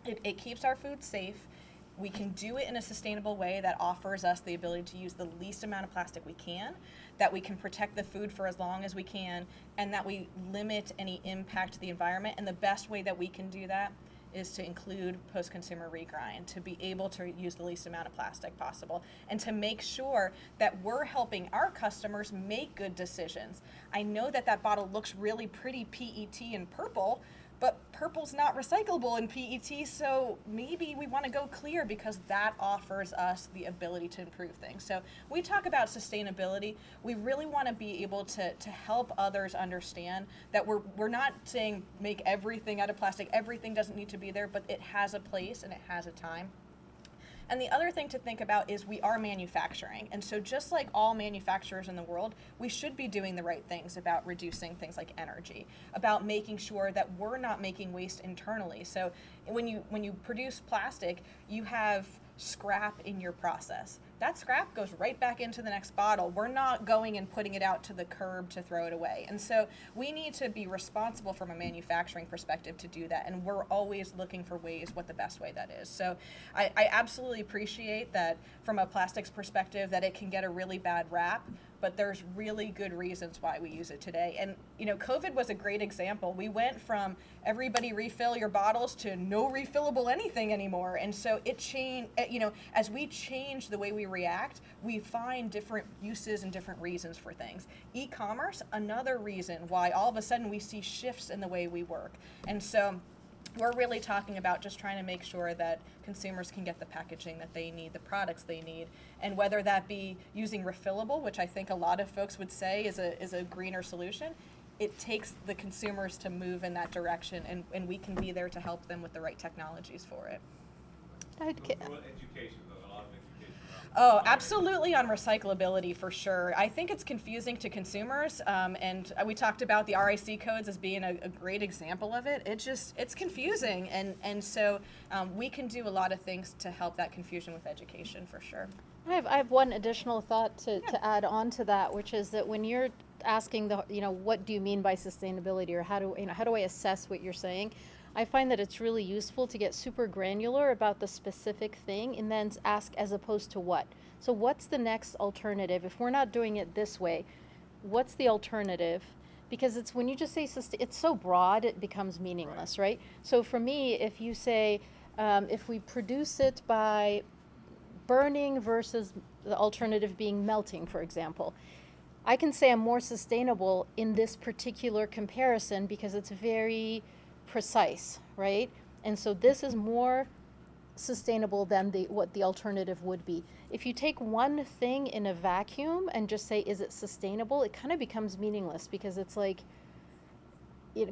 It keeps our food safe. We can do it in a sustainable way that offers us the ability to use the least amount of plastic we can, that we can protect the food for as long as we can, and that we limit any impact to the environment. And the best way that we can do that is to include post-consumer regrind, to be able to use the least amount of plastic possible, and to make sure that we're helping our customers make good decisions. I know that that bottle looks really pretty PET and purple, but purple's not recyclable in PET, so maybe we want to go clear because that offers us the ability to improve things. So we talk about sustainability. We really want to be able to help others understand that we're not saying make everything out of plastic. Everything doesn't need to be there, but it has a place and it has a time. And the other thing to think about is we are manufacturing. And so just like all manufacturers in the world, we should be doing the right things about reducing things like energy, about making sure that we're not making waste internally. So when you produce plastic, you have scrap in your process. That scrap goes right back into the next bottle. We're not going and putting it out to the curb to throw it away. And so we need to be responsible from a manufacturing perspective to do that. And we're always looking for ways what the best way that is. So I absolutely appreciate that from a plastics perspective that it can get a really bad rap, but there's really good reasons why we use it today. And COVID was a great example. We went from everybody refill your bottles to no refillable anything anymore. And so it changed, as we change the way we react, we find different uses and different reasons for things. E-commerce, another reason why all of a sudden we see shifts in the way we work. And so we're really talking about just trying to make sure that consumers can get the packaging that they need, the products they need, and whether that be using refillable, which I think a lot of folks would say is a greener solution, it takes the consumers to move in that direction, and we can be there to help them with the right technologies for it. Education, though, a lot of education around Oh, absolutely on recyclability for sure. I think it's confusing to consumers, and we talked about the RIC codes as being a great example of it. It's confusing, and so we can do a lot of things to help that confusion with education for sure. I have one additional thought to add on to that, which is that when you're asking what do you mean by sustainability, or how do I assess what you're saying, I find that it's really useful to get super granular about the specific thing and then ask as opposed to what. So what's the next alternative? If we're not doing it this way, what's the alternative? Because it's when you just say it's so broad, it becomes meaningless, right? So for me, if you say, if we produce it by burning versus the alternative being melting, for example, I can say I'm more sustainable in this particular comparison because it's very precise, right? And so this is more sustainable than what the alternative would be. If you take one thing in a vacuum and just say, is it sustainable? It kind of becomes meaningless because it's like,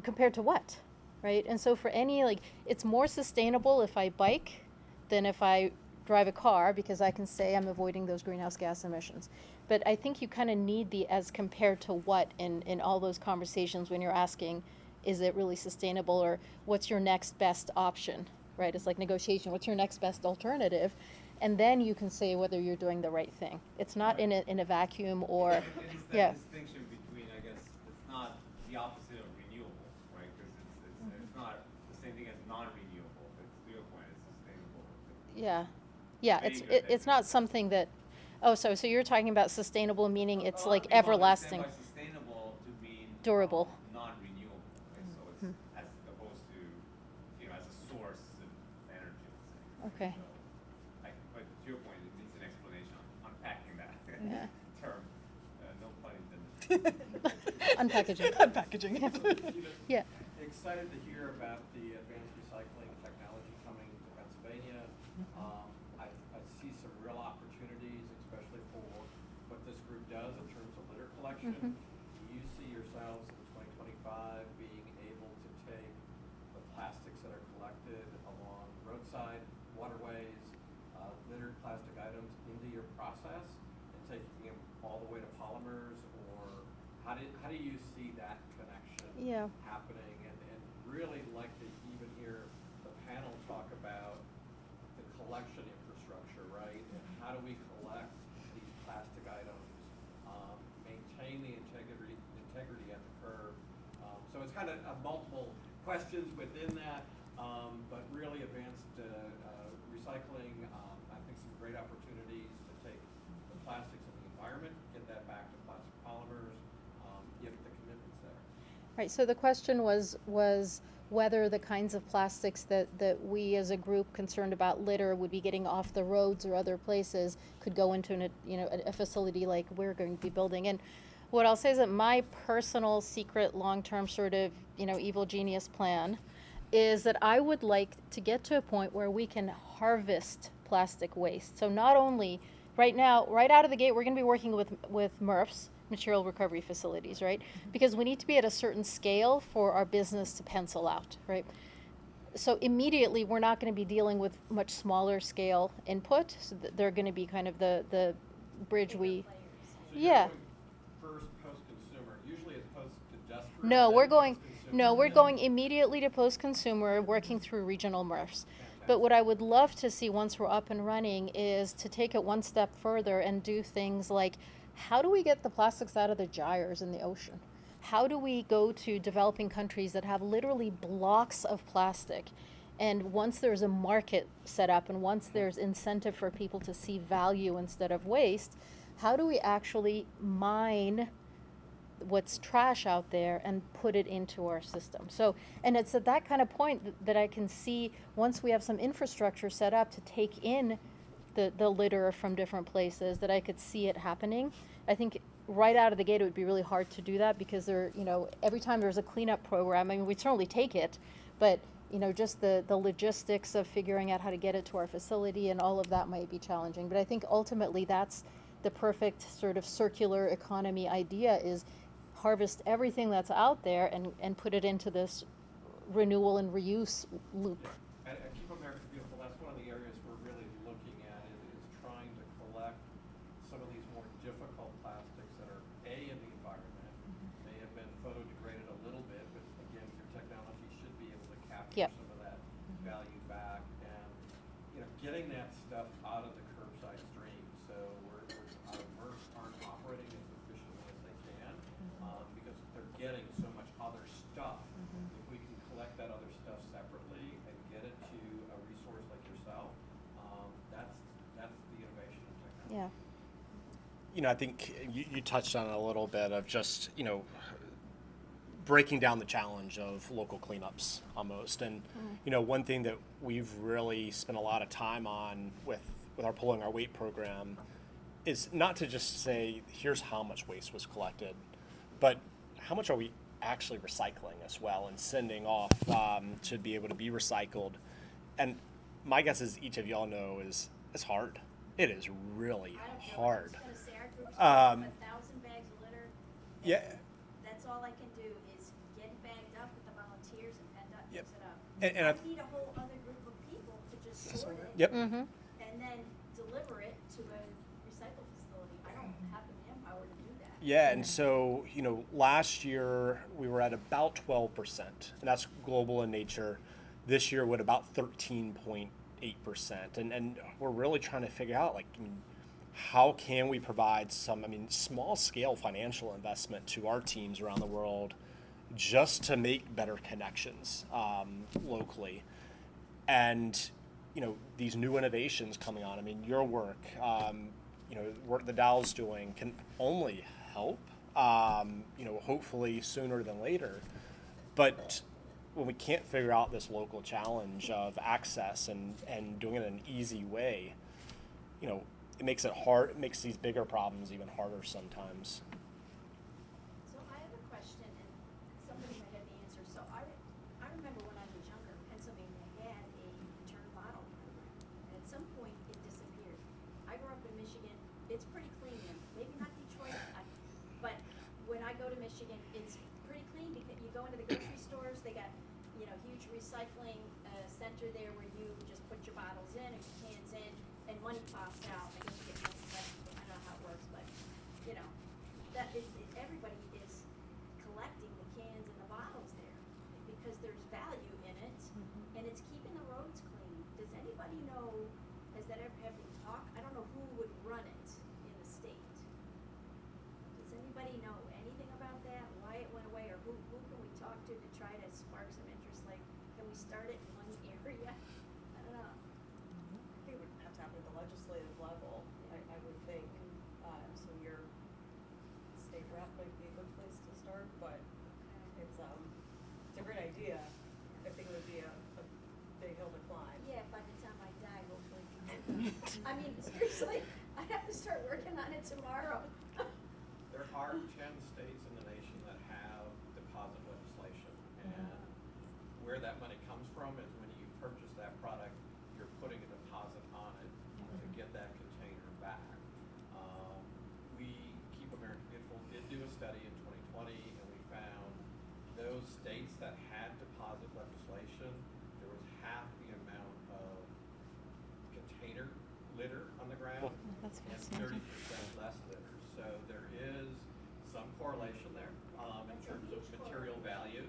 compared to what, right? And so for any, it's more sustainable if I bike than if I drive a car because I can say I'm avoiding those greenhouse gas emissions. But I think you kind of need the as compared to what in all those conversations when you're asking, is it really sustainable, or what's your next best option, right? It's like negotiation. What's your next best alternative? And then you can say whether you're doing the right thing. It's not in a vacuum or, It is that distinction between, I guess, it's not the opposite of renewable, right? Because it's not the same thing as non-renewable. It's, to your point, it's sustainable. It's not something that, so you're talking about sustainable, meaning it's like People everlasting. understand by sustainable to mean Durable. Non-renewable, right? So it's as opposed to, as a source of energy, let's say. Okay. So, but to your point, it needs an explanation on unpacking that term. No pun intended. Unpackaging. Unpackaging. Yeah. Excited to hear about the advanced recycling technology coming to Pennsylvania. I see some real opportunities, especially for what this group does in terms of litter collection. Do you see yourselves in 2025 being able to take the plastics that are collected along roadside, waterways, littered plastic items into your process and taking them all the way to polymers, or how do you see that connection happening? And really like to even hear the panel kind of multiple questions within that, but really advanced recycling. I think some great opportunities to take the plastics of the environment, get that back to plastic polymers, if the commitment's there. Right, so the question was whether the kinds of plastics that we as a group concerned about litter would be getting off the roads or other places could go into a facility like we're going to be building. And what I'll say is that my personal secret long-term sort of evil genius plan is that I would like to get to a point where we can harvest plastic waste. So not only right now, right out of the gate, we're going to be working with MRFs, material recovery facilities, right? Because we need to be at a certain scale for our business to pencil out, right? So immediately we're not going to be dealing with much smaller scale input. So they're going to be kind of the bridge we, Players. So yeah. you're going first post-consumer, usually as opposed to industrial. No, then we're going. post-consumer, No, we're then- going immediately to post-consumer, working through regional MRFs. But what I would love to see once we're up and running is to take it one step further and do things like, how do we get the plastics out of the gyres in the ocean? How do we go to developing countries that have literally blocks of plastic? And once there's a market set up and once there's incentive for people to see value instead of waste, how do we actually mine what's trash out there and put it into our system? So, and it's at that kind of point that I can see once we have some infrastructure set up to take in the litter from different places, that I could see it happening. I think right out of the gate it would be really hard to do that because every time there's a cleanup program, I mean, we'd certainly take it, but just the logistics of figuring out how to get it to our facility and all of that might be challenging. But I think ultimately that's the perfect sort of circular economy idea, is harvest everything that's out there and put it into this renewal and reuse loop. And Keep America Beautiful, that's one of the areas we're really looking at is trying to collect some of these more difficult plastics that are in the environment, may have been photodegraded a little bit, but again, your technology should be able to capture Yep. some of that value back, and getting that stuff out of the curbside stream. So our MRFs aren't operating as efficiently as they can because they're getting so much other stuff. If we can collect that other stuff separately and get it to a resource like yourself, that's the innovation in technology. Yeah. I think you touched on it a little bit of just, breaking down the challenge of local cleanups almost. And, one thing that we've really spent a lot of time on with our Pulling Our Weight program is not to just say, here's how much waste was collected, but how much are we actually recycling as well and sending off to be able to be recycled. And my guess is each of y'all know is it's hard. It is really I don't care what hard. I was gonna say, our group's Um, 1,000 bags of litter. and Yeah. That's all I can do is get it bagged up with the volunteers and PennDOT Yep. picks it up. And I need a whole other group of people to just sort it. Yep. Mm-hmm. And then deliver it to a recycle facility. I don't have the manpower to do that. Yeah, and so, last year we were at about 12%, and that's global in nature. This year we're at about 13.8%. And we're really trying to figure out, how can we provide some, small scale financial investment to our teams around the world just to make better connections locally. And, these new innovations coming on, your work, work the Dow's doing can only help, hopefully sooner than later. But when we can't figure out this local challenge of access and doing it in an easy way, it makes it hard. It makes these bigger problems even harder sometimes. So I have a question, and somebody might have the answer. So I remember when I was younger, Pennsylvania had a return bottle program, and at some point it disappeared. I grew up in Michigan. It's pretty clean there. Maybe not Detroit, but when I go to Michigan, it's pretty clean because you go into the grocery stores. They got huge recycling center there where you just put your bottles in and your cans in, and money pops out. I guess you get money back. I don't know how it works, but that everybody is collecting the cans and the bottles there because there's value in it, and it's keeping the roads clean. Does anybody know? Has that ever have been talked? I don't know who would run it in the state. Does anybody know anything about that? Why it went away, or who can we talk to try we start it in one area? I don't know. I think it would have to happen at the legislative level, I would think. So your state rep might be a good place to start, but it's a great idea. I think it would be a big hill to climb. Yeah, by the time I die, hopefully. I mean, seriously, I have to start working on it tomorrow. There are 10 states in the nation that have deposit legislation, and where that money comes from is when you purchase that product, you're putting a deposit on it to get that container back. We Keep America Beautiful did do a study in 2020, and we found those states that had deposit legislation, there was half the amount of container litter on the ground That's and fascinating. 30% less litter. So there is some correlation there in terms of material value.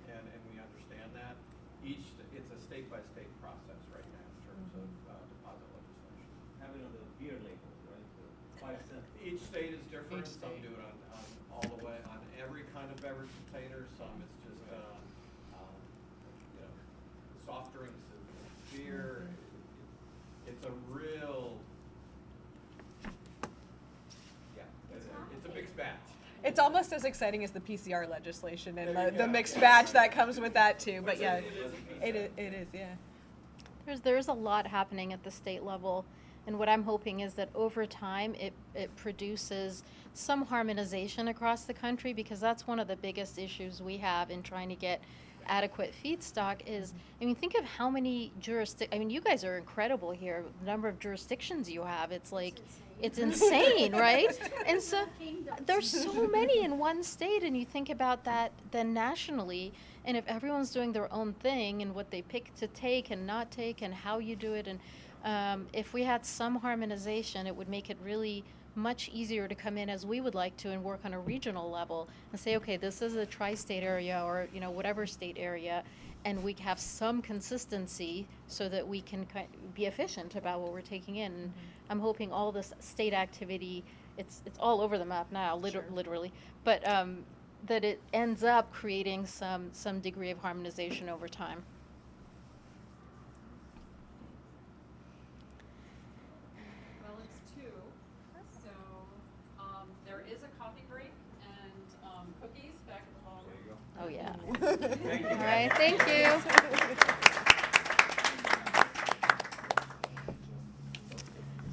And we understand that. It's a state-by-state process right now in terms of deposit legislation. Having on the beer labels, right? The 5 cent. Each state is different. Each Some state. do it on all the way on every kind of beverage container. Some it's just soft drinks and beer. It's a real it's a mixed batch. It's almost as exciting as the PCR legislation and There you the go. mixed batch that comes with that too. But yeah, It is a piece it is, yeah. There's a lot happening at the state level, and what I'm hoping is that over time it produces some harmonization across the country, because that's one of the biggest issues we have in trying to get adequate feedstock is, I mean, think of how many I mean, you guys are incredible here, the number of jurisdictions you have, it's like, it's insane, right? And so there's so many in one state, and you think about that then nationally, and if everyone's doing their own thing and what they pick to take and not take and how you do it, and if we had some harmonization, it would make it really much easier to come in as we would like to and work on a regional level and say, okay, this is a tri-state area or whatever state area, and we have some consistency so that we can be efficient about what we're taking in. And I'm hoping all this state activity, it's all over the map now, literally, but that it ends up creating some degree of harmonization over time. Well, it's 2, so there is a coffee break and cookies back at the hall. There you go. Oh yeah. Thank you. All right, thank you.